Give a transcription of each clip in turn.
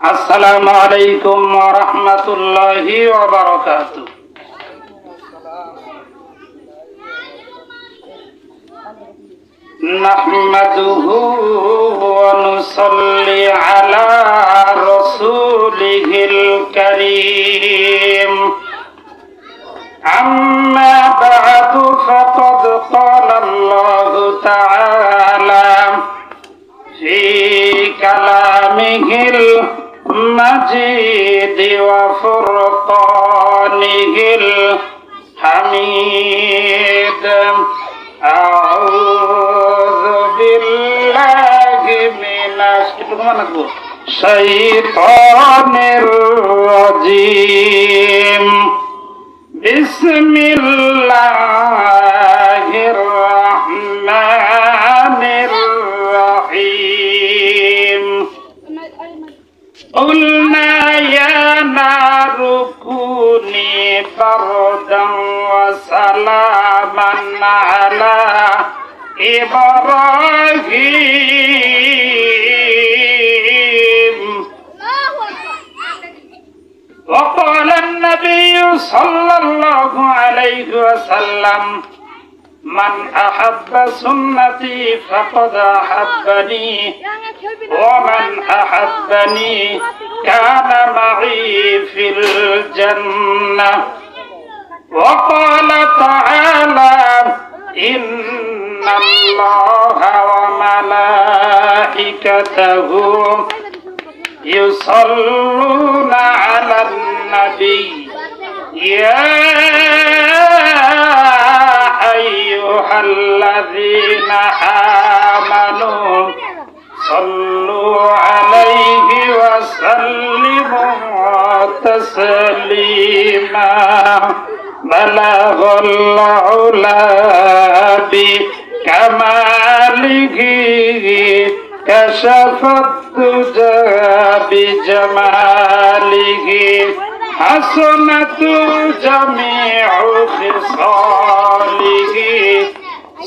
আসসালামু আলাইকুম ওয়া রাহমাতুল্লাহি ওয়া বারাকাতুহু। নাহমাদুহু ওয়া নুসাল্লি আলা রাসূলিহিল কারীম। আম্মা বা'দু ফাকাদ ক্বালা আল্লাহু তাআলা ফি কালামিহিল মাজিদ ওয়া ফুরকানিহিল হামিদ। আউযু বিল্লাহি মিনাশ শাইতানির রাজীম। বিসমিল্লাহির রাহমানির রাহিম। قلنا يا نار كوني بردا وسلاما على إبراهيم. وقال النبي صلى الله عليه وسلم من أحب سنتي فقد أحبني ومن أحبني كان معي في الجنة. وقال تعالى إن الله وملائكته يصلون على النبي يا أيها الذين آمنوا صلوا عليه وسلموا تسليما. بلغ العلا بكماله كشف الدجى بجماله حسنت جميع خصاله.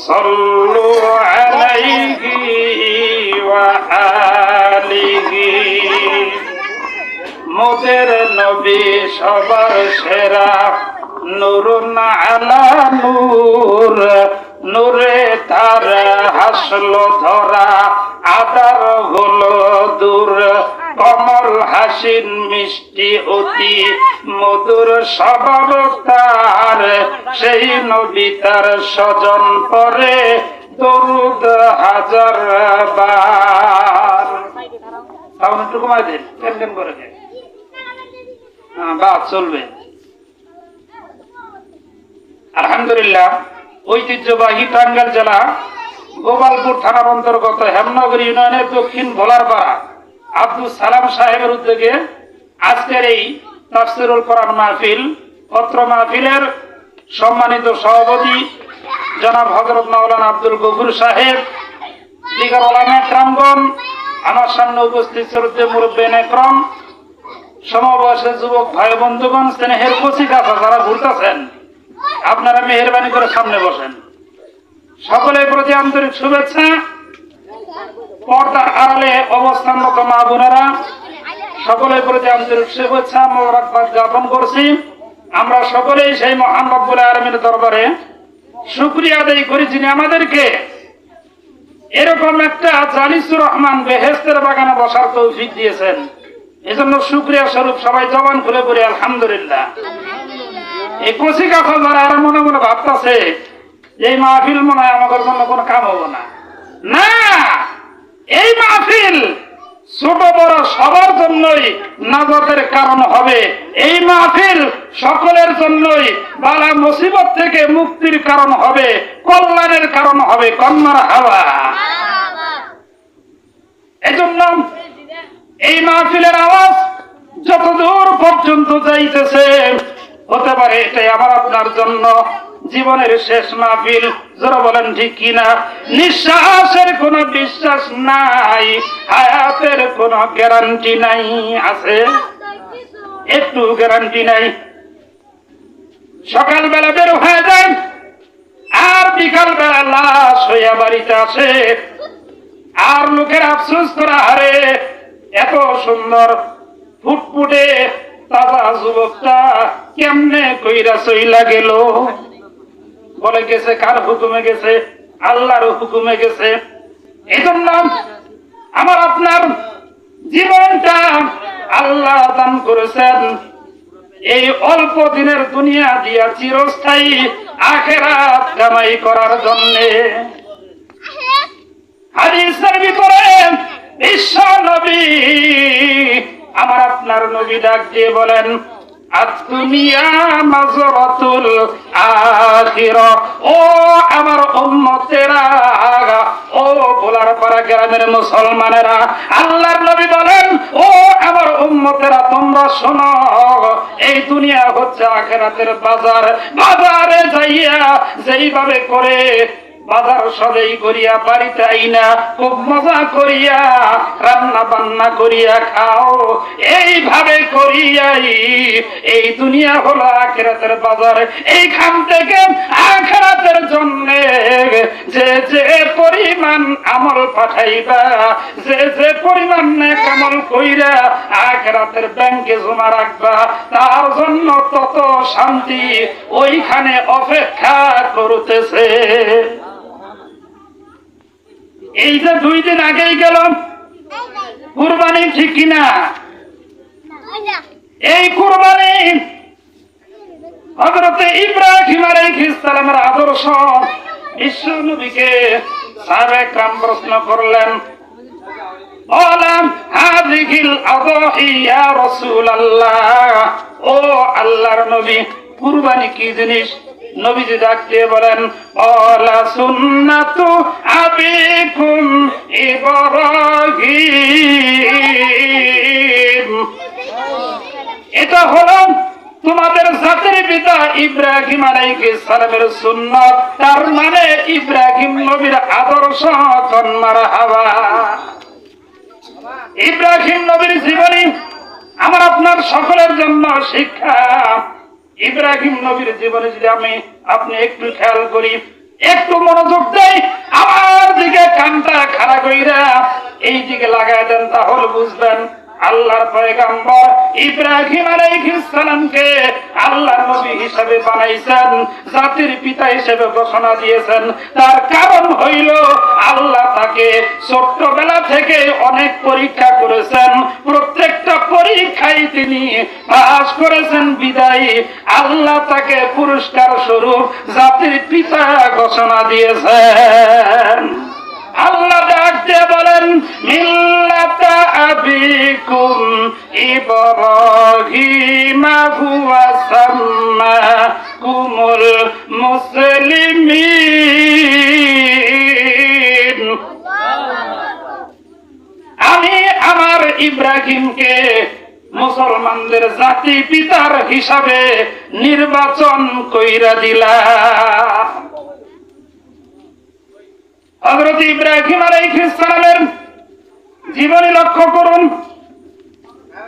صلوا عليه وآله. মোদের নবী সবার সেরা, নূরুন আলা নূর, নূরে তার হাসলো ধরা, আদার হলো দূর। কমল হাসিন মিষ্টি অতি মধুর স্বভাব তার, সেই নবী তার স্বজন পরে দরুদ হাজার বার। সাউন্ড একটু কমাই দেন, কেন করে বাদ চলবে। আলহামদুলিল্লাহ, ঐতিহ্যবাহী টাঙ্গাইল জেলা গোপালপুর থানার অন্তর্গত হেমনগর ইউনিয়নের দক্ষিণ ভোলারপাড়া আব্দুল সালাম সাহেবের উদ্যোগে আজকের এই তাফসীরুল কোরআন মাহফিল, পত্র মাহফিলের সম্মানিত সভাপতি জনাব হযরত মাওলানা আব্দুল গফুর সাহেব, দিগার উলামা একরামগণ, আমার সামনে উপস্থিত শ্রদ্ধেয় মুরব্বিয়ান একরাম, সমবয়সী যুবক ভাই বন্ধুগণ, স্নেহের কচি কাঁচা যারা ঘুরতেছেন, আপনারা মেহেরবানি করে সামনে বসেন। সকলের প্রতি আন্তরিক শুভেচ্ছা। পর্দার আড়ালে অবস্থানরত মা বোনেরা, সকলের প্রতি আন্তরিক শুভেচ্ছা মোবারকবাদ জ্ঞাপন করছি। আমরা সকলেই সেই মহান রব্বুল আলামিনের দরবারে শুকরিয়া আদায় করি, যিনি আমাদেরকে এরকম একটা জালিসুর রহমান বেহেশতের বাগানে বসার তৌফিক দিয়েছেন। এজন্য শুকরিয়া স্বরূপ সবাই জবান খুলে পড়ি আলহামদুলিল্লাহ। এই কচি কাঁচা যারা আর মনে মনে ভাবতেছে এই মাহফিল মনে হয় আমাদের জন্য কোনো কাম হবো না, না, এই মাহফিল ছোট বড় সবার জন্যই নাজাতের কারণ হবে। এই মাহফিল সকলের জন্যই বালা মুসিবত থেকে মুক্তির কারণ হবে, কল্যাণের কারণ হবে। কন্যার হাওয়া। এজন্য এই মাহফিলের আওয়াজ যত দূর পর্যন্ত যাইতেছে, হতে পারে এটাই আমার আপনার জন্য জীবনের শেষ মাহফিল। যারা বলেন ঠিক কিনা? নিঃশ্বাসের কোনো বিশ্বাস নাই, হায়াতের কোনো গ্যারান্টি নাই। আছে একটু গ্যারান্টি নাই। সকালবেলা বের হয়ে যায় আর বিকাল বেলা লাশ হইয়া বাড়িতে আসে, আর লোকের আফসোস করা হারে এত সুন্দর ফুটফুটে তাজা যুবকটা কেমনে কইরা চইলা গেল? বলে গেছে কার হুকুমে গেছে? আল্লাহর হুকুমে গেছে। এই জন্য আমার আপনার জীবনটা আল্লাহ দান করেছেন এই অল্প দিনের দুনিয়া দিয়া চিরস্থায়ী আখিরাত কামাই করার জন্য। হাদিসের ভিতরে বিশ্ব নবী আমার আপনার নবী ডাক দিয়ে বলেন, আদ-দুনিয়া মাজরাতুল আখিরা। ও আমার উম্মতেরা, ও ভোলারপাড়া গ্রামের মুসলমানেরা, আল্লাহর নবী বলেন, ও আমার উম্মতেরা তোমরা শোনো, এই দুনিয়া হচ্ছে আখিরাতের বাজার। বাজারে যাইয়া যেইভাবে করে বাজার সদাই করিয়া বাড়িতে আইনা খুব মজা করিয়া রান্না বান্না করিয়া খাও, এইভাবে করিয়াই এই দুনিয়া হলো আখিরাতের বাজার। এইখান থেকে আখিরাতের জন্য যে যে পরিমাণ আমল পাঠাইবা, যে যে পরিমাণ নেক আমল কইরা আখিরাতের ব্যাংকে জমা রাখবা, তার জন্য তত শান্তি ওইখানে অপেক্ষা করতেছে। এই যে 2 দিন আগেই গেল কুরবানি, ঠিক কিনা? এই কুরবানি হযরত ইব্রাহিম আলাইহিস সালামের আদর্শ বিশ্ব নবীকে সাহাবায়ে کرام প্রশ্ন করলেন, বলেন হাযিহিল আযাহি ইয়া রাসূলুল্লাহ, ও আল্লাহর নবী কুরবানি কি জিনিস? নবীজি ডাক দিয়ে বলেন, ওয়ালা সুন্নাতু আবিকুম ইব্রাহিম, এটা হলো তোমাদের জাতির পিতা ইব্রাহিম আলাইহিস সালামের সুন্নাত। তার মানে ইব্রাহিম নবীর আদর্শ। মারহাবা। ইব্রাহিম নবীর জীবনী আমার আপনার সকলের জন্য শিক্ষা। ইব্রাহিম নবীর জীবনে যদি আপনি একটু খেয়াল করি, একটু মনোযোগ দেই, আমার দিকে কানটা খাড়া কইরা এই দিকে লাগায় দেন, তাহলে বুঝবেন আল্লাহর পয়গম্বর ইব্রাহিম আলাইহিস সালামকে আল্লাহর নবী হিসেবে বানাইছেন, জাতির পিতা হিসেবে ঘোষণা দিয়েছেন। তার কারণ হইল আল্লাহ তাকে ছোট্টবেলা থেকে অনেক পরীক্ষা করেছেন, প্রত্যেকটা পরীক্ষায় তিনি পাস করেছেন বিদায়ী আল্লাহ তাকে পুরস্কার স্বরূপ জাতির পিতা ঘোষণা দিয়েছেন। আল্লাহ ডাক দিয়ে বলেন, মিল্লাতা আবিকুম ইব্রাহিম হুয়া সাম্মাকুমুল মুসলিমিন। আমি আমার ইব্রাহিমকে মুসলমানদের জাতি পিতার হিসাবে নির্বাচন কইরা দিলাম। হযরত ইব্রাহিম আলাইহিস সালামের জীবনী লক্ষ্য করুন।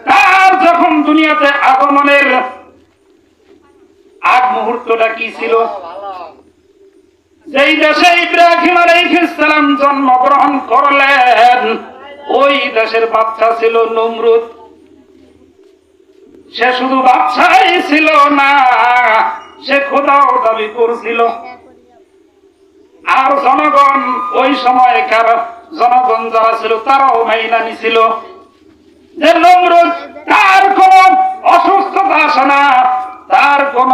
তার যখন দুনিয়াতে আগমনের আগ মুহূর্তটা কি ছিল? যেই দেশে ইব্রাহিম আলাইহিস সালাম জন্মগ্রহণ করলেন, ওই দেশের বাদশা ছিল নমরুদ। সে শুধু বাদশাই ছিল না, সে খোদাও দাবি করছিল। আর জনগণ, ওই সময়কার জনগণ যারা ছিল তারাও মাইনা নিছিল যে নমরুদ, তার কোন অসুস্থতা আসে না, তার কোন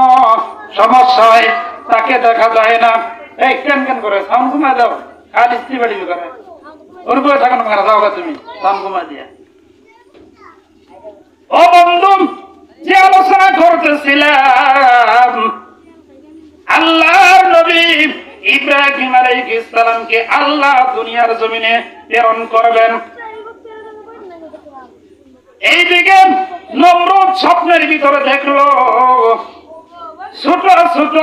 সমস্যা হয় তাকে দেখা যায় না। এই কেন কেন করে সাউন্ড কমা দাও, খালি স্ত্রী বাড়ি করে ওর বয়ে থাকেন মারা যাও তুমি সাউন্ড কমা দিয়া। ও বন্ধু, যে আলোচনা করতেছিলাম, আল্লাহর নবী ইব্রাহিম আলাইহিস সালামকে আল্লাহ দুনিয়ার জমিনে প্রেরণ করবেন। এইদিকে নমরুদ স্বপ্নের ভিতরে দেখলো ছোট ছোট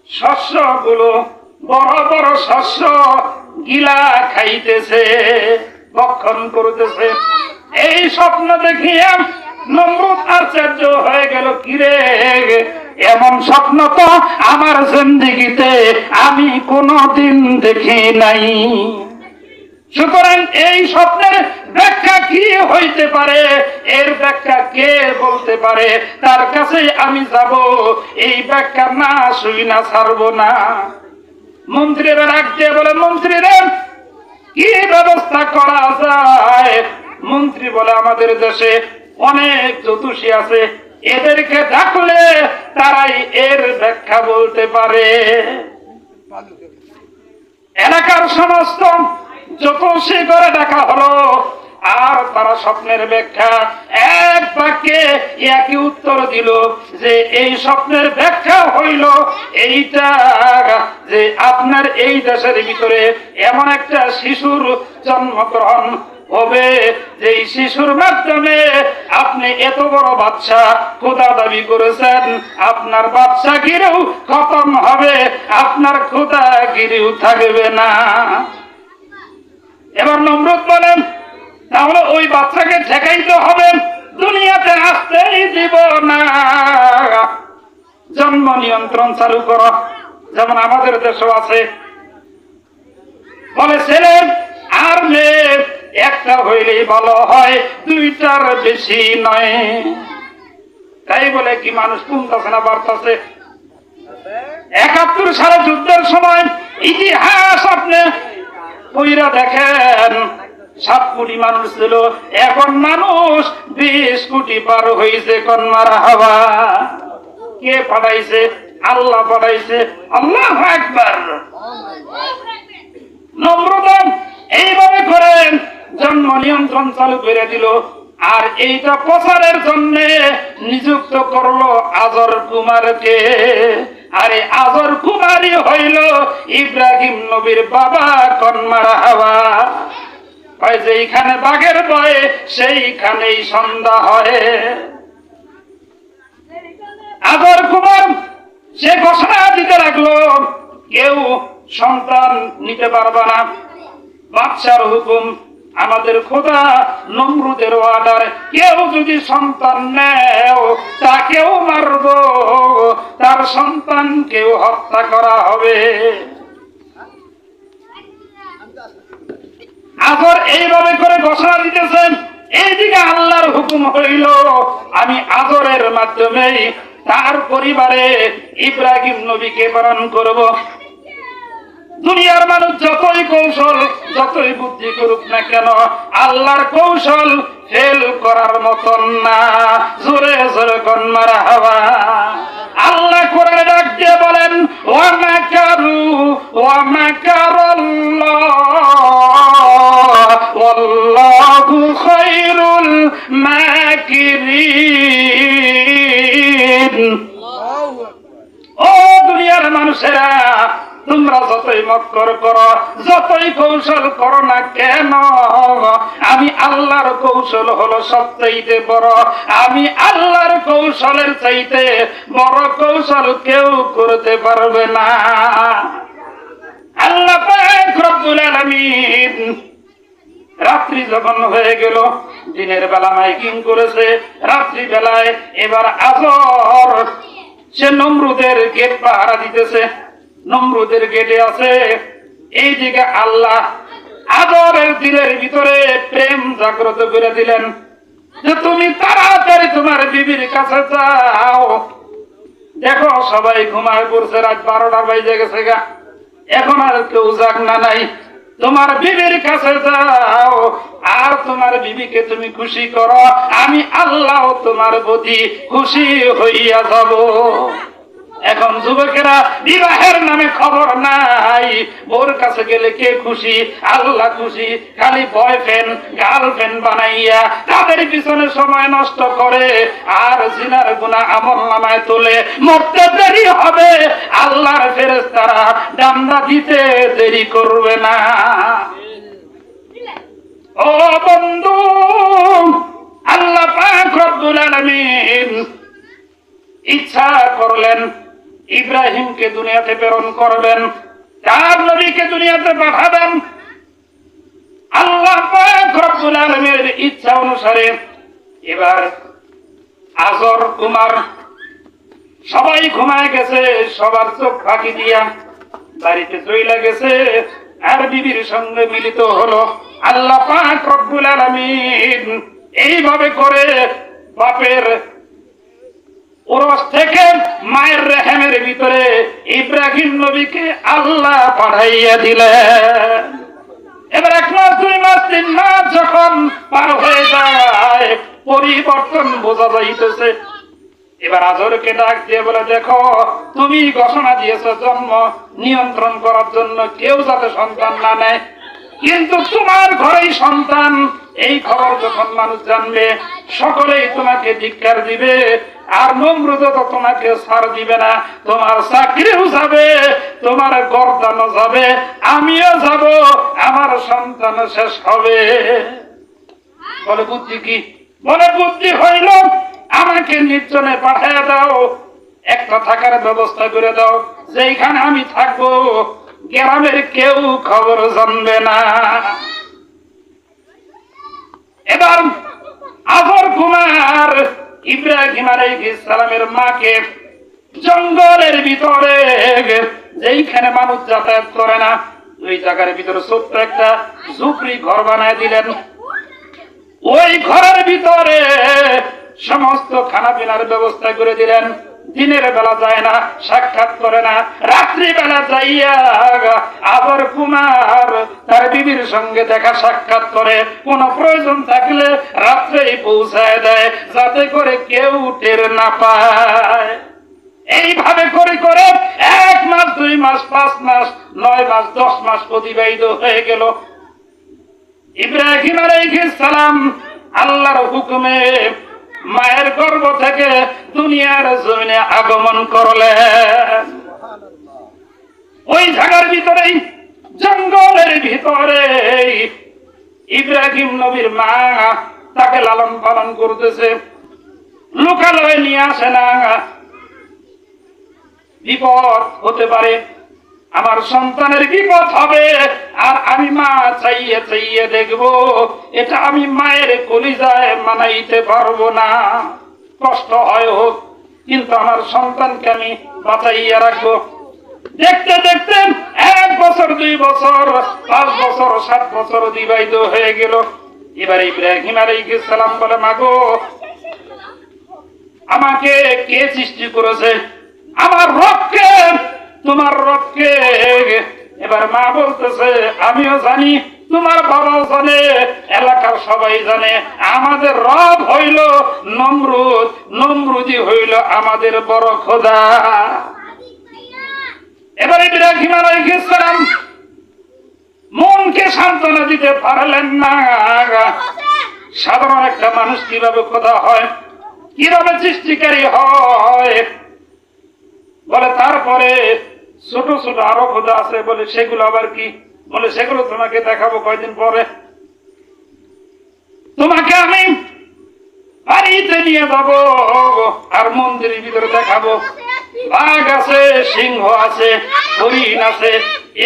শস্যগুলো বড় বড় শস্য গিলা খাইতেছে, ভক্ষণ করতেছে। এই স্বপ্ন দেখিয়া নমরুদ আশ্চর্য হয়ে গেল, কিরে এমন স্বপ্ন তো আমার জিন্দেগিতে আমি কোনদিন দেখি নাই। সুতরাং এই স্বপ্নের ব্যাখ্যা কি হইতে পারে, এর ব্যাখ্যা কে বলতে পারে, তার কাছে আমি যাব, এই ব্যাখ্যা না শুই না ছাড়ব না। মন্ত্রীরা রাখতে বলে, মন্ত্রীরা কি ব্যবস্থা করা যায়? মন্ত্রী বলে, আমাদের দেশে অনেক জ্যোতিষী আছে, এদেরকে ডাকলে তারাই এর ব্যাখ্যা বলতে পারে। এলাকার সমস্ত জ্যোতিষী করে ডাকা হলো, আর তারা স্বপ্নের ব্যাখ্যা এক বাক্যে একই উত্তর দিল যে এই স্বপ্নের ব্যাখ্যা হইল এইটা, যে আপনার এই দেশের ভিতরে এমন একটা শিশুর জন্মগ্রহণ হবে, যে শিশুর মাধ্যমে আপনি এত বড় বাচ্চা খোদা দাবি করেছেন, আপনার বাচ্চা গিরেও খতম হবে, আপনার খোদা গিরেও থাকবে না। এবার নমরুদ বলেন, তাহলে ওই বাচ্চাকে ঠেকাইতে হবে, দুনিয়াতে আসতেই দিব না, জন্ম নিয়ন্ত্রণ চালু করো, যেমন আমাদের দেশে আছে। বলে ছেলে আর মেয়ে একটা হইলেই ভালো হয়, দুইটার বেশি নয়। তাই বলে কি মানুষ কমতেছে না বাড়তেছে? ৭১ সালে যুদ্ধের সময় ইতিহাস আপনি কইরা দেখেন, ৭ কোটি মানুষ ছিল, এখন মানুষ ২০ কোটি পার হয়েছে। কোন মারহাবা! কে পাঠাইছে? আল্লাহ পাঠাইছে। আল্লাহু আকবার। নমরুদ এইভাবে করে জন্ম নিয়ন্ত্রণ চালু করে দিল, আর এইটা প্রচারের জন্য নিযুক্ত করলো আজর কুমারকে। আরে আজর কুমারই হইল ইব্রাহিম নবীর বাবা। কোন মারহাবা! যেইখানে বাঘের ভয়ে সেইখানেই সন্ধ্যা হয়। আজর কুমার সে ঘোষণা দিতে লাগলো, কেউ সন্তান নিতে পারবে না, বাদশার হুকুম, আমাদের খোদা নমরুদের অর্ডার, কেউ যদি সন্তান নেও তাকেও মারব, তার সন্তানকেও হত্যা করা হবে। আজর এইভাবে করে ঘোষণা দিতেছেন, এইদিকে আল্লাহর হুকুম হইল আমি আজরের মাধ্যমেই তার পরিবারে ইব্রাহিম নবীকে বরণ করব। দুনিয়ার মানুষ যতই কৌশল যতই বুদ্ধি করুক না কেন, আল্লাহর কৌশল ফেল করার মতন না। জোরে জোরে কোন মারহাবা। আল্লাহ কোরআনে ডাক দিয়ে বলেন, ওয়া মাকারু ওয়া মাকারাল্লাহ ওয়াল্লাহু খায়রুল মাকিরিন। ও দুনিয়ার মানুষেরা, তোমরা যতই মক্কর করো, যতই কৌশল করো না কেন, আমি আল্লাহর কৌশল হলো সবচাইতে বড়। আমি আল্লাহর কৌশলের চাইতে বড় কৌশল কেউ করতে পারবে না। আল্লাহ পাক রব্বুল আলামিন রাত্রি যখন হয়ে গেল, দিনের বেলা মাইকিং করেছে, রাত্রি বেলায় এবার আজর সে নমরুদের গেট পাহারা দিতেছে। নমরুদের গেটে আছে। এইদিকে আল্লাহ আজরের দিলের ভিতরে প্রেম জাগ্রত করে দিলেন যে তুমি তাড়াতাড়ি তোমার বিবির কাছে যাও। দেখো সবাই ঘুমায় পড়ছে, রাত ১২টা বাজে গেছে গা, এখন আর কেউ জাগনা নাই। তোমার বিবির কাছে যাও, আর তোমার বিবিকে তুমি খুশি করো, আমি আল্লাহ তোমার প্রতি খুশি হইয়া যাব। এখন যুবকেরা বিবাহের নামে খবর নাই, ওর কাছে গেলে কে খুশি? আল্লাহ খুশি। খালি বয়ফ্রেন্ড গার্লফ্রেন্ড বানাইয়া তাদের পিছনে সময় নষ্ট করে আর জিনার গুনাহ আমলনামায় তোলে। মরতে দেরি হবে, আল্লাহর ফেরেশতারা ডান্ডা দিতে দেরি করবে না। ও বন্ধু, আল্লাহ পাক রব্বুল আলামিন ইচ্ছা করলেন ইব্রাহিমকে দুনিয়াতে প্রেরণ করবেন, তার নবীকে দুনিয়াতে পাঠাবেন। আল্লাহ পাক রব্বুল আলামিনের ইচ্ছা অনুসারে এবার আজর কুমার সবাই ঘুমায় গেছে, সবার চোখ ফাঁকি দিয়া বাড়িতে চইলা গেছে, আর বিবির সঙ্গে মিলিত হলো। আল্লাহ পাক রব্বুল আলামিন এইভাবে করে বাপের ওরস থেকে মায়ের রেহেমের ভিতরে ইব্রাহিম নবীকে আল্লাহ পাঠাইয়া দিলেন। এবার 1 মাস 2 মাস 3 মাস যখন পার হয়ে যায়, পরিবর্তন বোঝা যাইতেছে। এবার আজরকে ডাক দিয়ে বলে, দেখো তুমি ঘোষণা দিয়েছো জন্ম নিয়ন্ত্রণ করার জন্য কেউ যাতে সন্তান না নেয়, কিন্তু তোমার ঘরেই সন্তান। এই খবর যখন মানুষ জানবে, সকলেই তোমাকে ধিক্কার দিবে, আর নমরুদ তো তোমাকে ছাড় দিবে না। তোমার চাকরিও যাবে, তোমার গর্দানও যাবে, আমিও যাব, আমার সন্তান শেষ হবে। বলে বুদ্ধি কি? বলে বুদ্ধি হইল আমাকে নির্জনে পাঠাইয়া দাও, একটা থাকার ব্যবস্থা করে দাও, যেখানে আমি থাকবো গ্রামের কেউ খবর জানবে না। এবার আজর কুমার ইব্রাহিম আলাইহিস সালামের মাকে জঙ্গলের ভিতরে, যেইখানে মানুষ যাতায়াত করে না, ওই জায়গার ভিতরে ছোট্ট একটা ঝুপড়ি ঘর বানায় দিলেন। ওই ঘরের ভিতরে সমস্ত খানা পিনার ব্যবস্থা করে দিলেন। দিনের বেলা যায় না, সাক্ষাৎ করে না, রাত্রি বেলা যাইয়া আবার কুমার তার বিবির সঙ্গে দেখা সাক্ষাৎ করে। কোন প্রয়োজন থাকলে রাত্রেই পৌঁছায় দেয়, যাতে করে কেউ টের না পায়। এইভাবে করে করে 1 মাস 2 মাস 5 মাস 9 মাস 10 মাস অতিবাহিত হয়ে গেল। ইব্রাহিম আলাইহিস সালাম আল্লাহর হুকুমে মায়ের গর্ভ থেকে দুনিয়ার জমিনে আগমন করলেন। ওই জায়গার ভিতরেই, জঙ্গলের ভিতরে ইব্রাহিম নবীর মা তাকে লালন পালন করতেছে। লোকালয়ে নিয়ে আসে না, বিপদ হতে পারে, আমার সন্তানের বিপদ হবে, আর আমি মা চাইয়ে চাইয়ে দেখবো, এটা আমি মায়ের কলিজায় মানাইতে পারবো না। কষ্ট হয় হোক, কিন্তু আমার সন্তানকে আমি বাঁচাইয়া রাখবো। দেখতে দেখতে 1 বছর 2 বছর 5 বছর 7 বছর অতিবাহিত হয়ে গেল। এবার ইব্রাহিম আলাইহিস সালাম বলে, মাগো আমাকে কে সৃষ্টি করেছে? আমার রবকে, তোমার রবকে। এবার মা বলতেছে, আমিও জানি, তোমার বাবাও জানে, এলাকার সবাই জানে, আমাদের রব হইল নমরুদ, নমরুদই হইল আমাদের বড় খোদা। এবার ইব্রাহিম আলাইহিস সালাম মনকে সান্ত্বনা দিতে পারলেন না। সাধারণ একটা মানুষ কিভাবে খোদা হয়, কিভাবে সৃষ্টিকারী হয়? বলে তারপরে ছোট ছোট আরো খোদা আছে। বলে সেগুলো আবার কি? বলে সেগুলো তোমাকে দেখাবো কয়দিন পরে। তোমাকে আমি বাড়িতে নিয়ে যাবো, আর মন্দিরের ভিতরে দেখাবো। বাঘ আছে, সিংহ আছে, হরিণ আছে,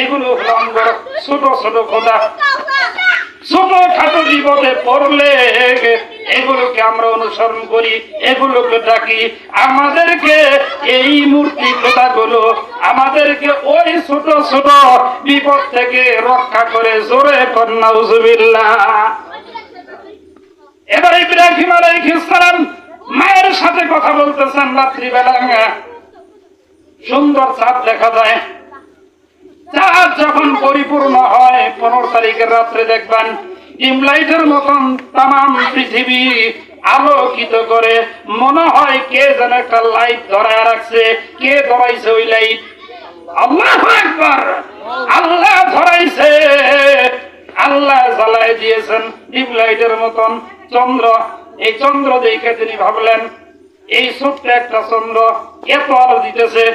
এগুলো হলো ছোট ছোট খোদা। ছোট খাটো বিপদে পড়লে এগুলোকে আমরা অনুসরণ করি, এগুলোকে ডাকি। আমাদেরকে এই মূর্তি খোদাগুলো আমাদেরকে ওই ছোট ছোট বিপদ থেকে রক্ষা করে। জোরে কন্যা নাউজুবিল্লাহ। এবার ইব্রাহিম আলাইহিস সালাম মায়ের সাথে কথা বলতেছেন রাত্রিবেলা। সুন্দর চাঁদ দেখা যায়। চাঁদ যখন পরিপূর্ণ হয় 15 তারিখের রাত্রে দেখবেন ডিমলাইটের মতন তামাম পৃথিবী আলোকিত করে। মনে হয় কে যেন একটা লাইট ধরায় রাখছে। কে ধরাইছে ওই লাইট? আল্লাহু আকবার। আল্লাহ ধরাইছে, আল্লাহ জ্বালায় দিয়েছেন ডিমলাইটের মতন চন্দ্র। এই চন্দ্র দেখে তিনি ভাবলেন, এই ছোট্ট একটা চন্দ্র এত আলো দিতেছে,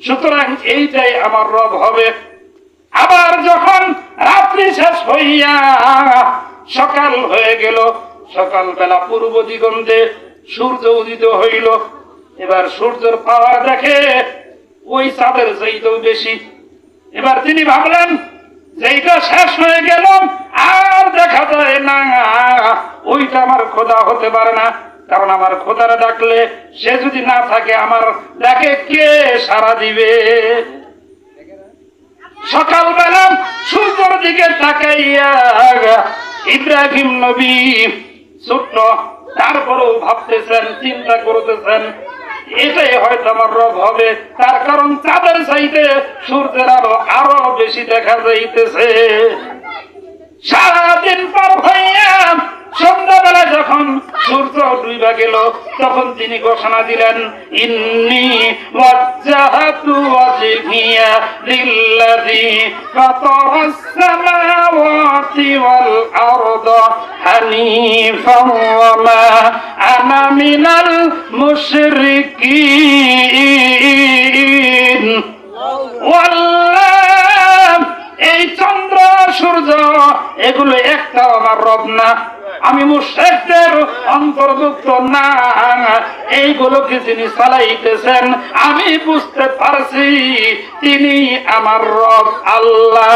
সুতরাং এইটাই আমার রব হবে। আবার যখন রাত্রি শেষ হইয়া সকাল হয়ে গেল, সকালবেলা পূর্ব দিগন্তে সূর্য উদিত হইল। এবার সূর্যের পাওয়ার দেখে ওই চাঁদের চাইতেও বেশি। এবার তিনি ভাবলেন যে এইটা শেষ হয়ে গেল, আর দেখা যায় না, ওইটা আমার খোদা হতে পারে না। কারণ আমার খোদারা ডাকলে সে যদি না থাকে, আমার ডাকে কে সাড়া দিবে? সকালবেলা সূর্যের দিকে তাকাইয়া ইব্রাহিম নবী ছোট্ট, তারপরেও ভাবতেছেন, চিন্তা করতেছেন এটাই হয়তো আমার রব হবে। তার কারণ চাঁদের চাইতে সূর্যের আলো আরো বেশি দেখা যাইতেছে। সারাদিন পার হইয়া সন্ধ্যাবেলা যখন সূর্য ডুইবা গেল, তখন তিনি ঘোষণা দিলেন, ইন্নী ওয়াজ্জাহাতু ওয়াজহিয়া লিল্লাযী ফাতারাস সামাওয়াতি ওয়াল আরদা হানিফান ওয়া মা আনা মিনাল মুশরিকিন। ওয়াল্লাহ, এই চন্দ্র সূর্য এগুলো একটাও আমার রব না, আমি মুশরিকদের অন্তর্ভুক্ত না। এইগুলোকে যিনি চালাইতেছেন আমি বুঝতে পারছি তিনি আমার রব আল্লাহ।